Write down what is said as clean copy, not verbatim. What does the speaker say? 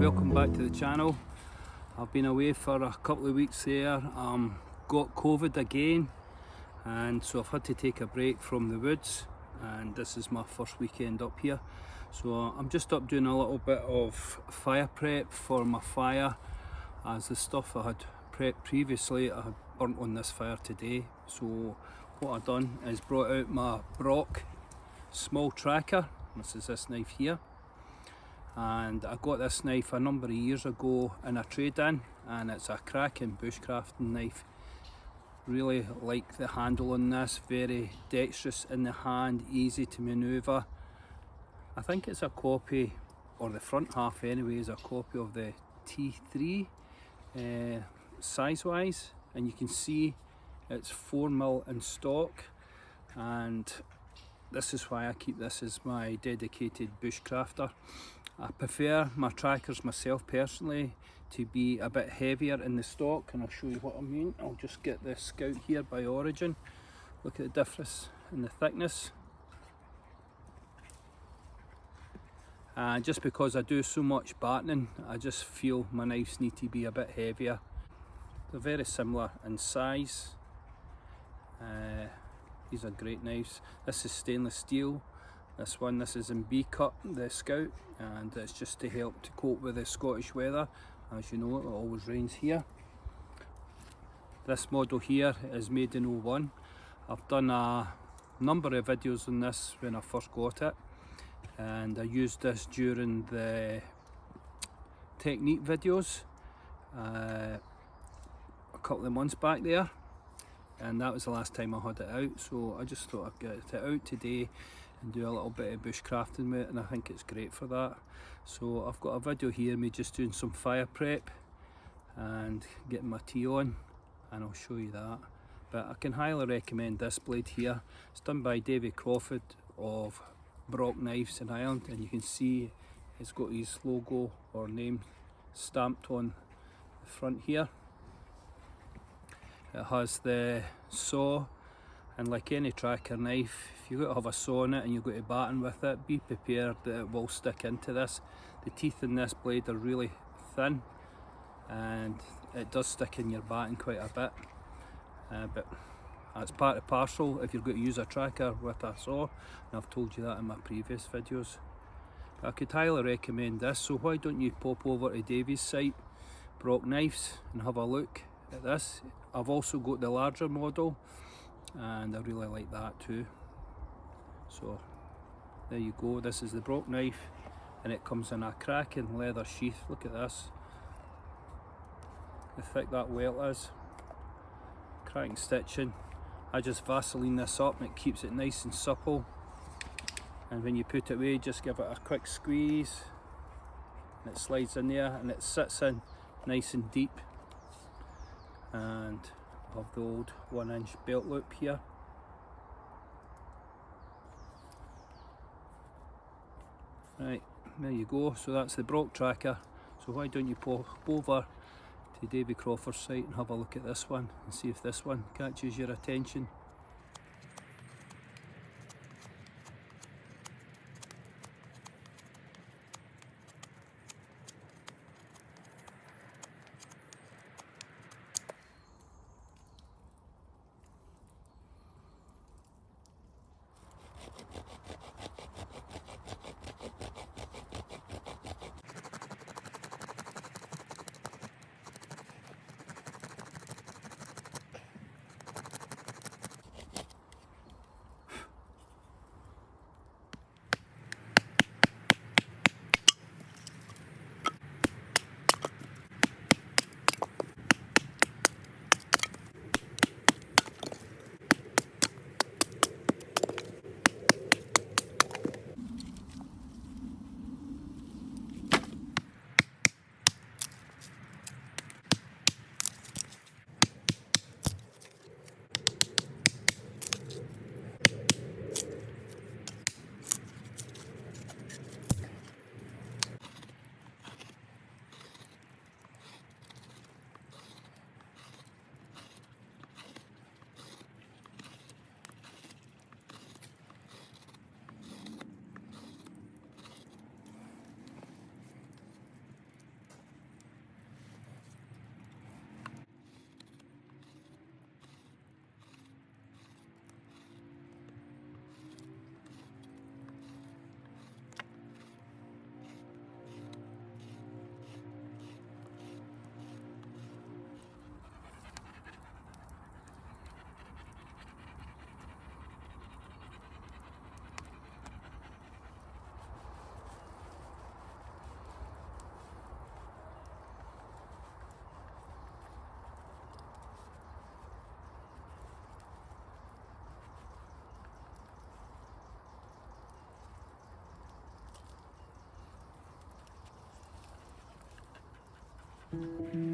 welcome back to the channel. I've been away for a couple of weeks there, got COVID again, and so I've had to take a break from the woods, and this is my first weekend up here. So I'm just up doing a little bit of fire prep for my fire, as the stuff I had prepped previously I had burnt on this fire today. So what I've done is brought out my BROC Small tracker. This is this knife here, and I got this knife a number of years ago in a trade-in, and it's a cracking bushcrafting knife. Really like the handle on this, very dexterous in the hand, easy to manoeuvre. I think it's a copy, or the front half anyway, is a copy of the T3 size wise, and you can see it's 4mm in stock, and this is why I keep this as my dedicated bushcrafter. I prefer my trackers myself personally to be a bit heavier in the stock, and I'll show you what I mean. I'll just get the Scout here by Origin. Look at the difference in the thickness. And just because I do so much battening, I just feel my knives need to be a bit heavier. They're very similar in size. These are great knives. This is stainless steel. This is in B cut, the Scout, and it's just to help to cope with the Scottish weather. As you know, it always rains here. This model here is made in 01. I've done a number of videos on this when I first got it, and I used this during the technique videos a couple of months back there, and that was the last time I had it out. So I just thought I'd get it out today and do a little bit of bushcrafting with it, and I think it's great for that. So I've got a video here, me just doing some fire prep and getting my tea on, and I'll show you that. But I can highly recommend this blade here. It's done by David Crawford of BROC Knives in Ireland, and you can see it's got his logo or name stamped on the front here. It has the saw, and like any tracker knife, if you've got to have a saw on it and you've got to batten with it, be prepared that it will stick into this. The teeth in this blade are really thin, and it does stick in your batten quite a bit, but that's part and parcel if you're going to use a tracker with a saw, and I've told you that in my previous videos. But I could highly recommend this, so why don't you pop over to Davy's site, BROC Knives, and have a look at this. I've also got the larger model, and I really like that too. So there you go, this is the BROC knife, and it comes in a cracking leather sheath. Look at this, how thick that welt is, cracking stitching. I just Vaseline this up and it keeps it nice and supple, and when you put it away, just give it a quick squeeze and it slides in there, and it sits in nice and deep. And I have the old 1-inch belt loop here. Right, there you go. So that's the BROC tracker. So why don't you pop over to David Crawford's site and have a look at this one and see if this one catches your attention. you.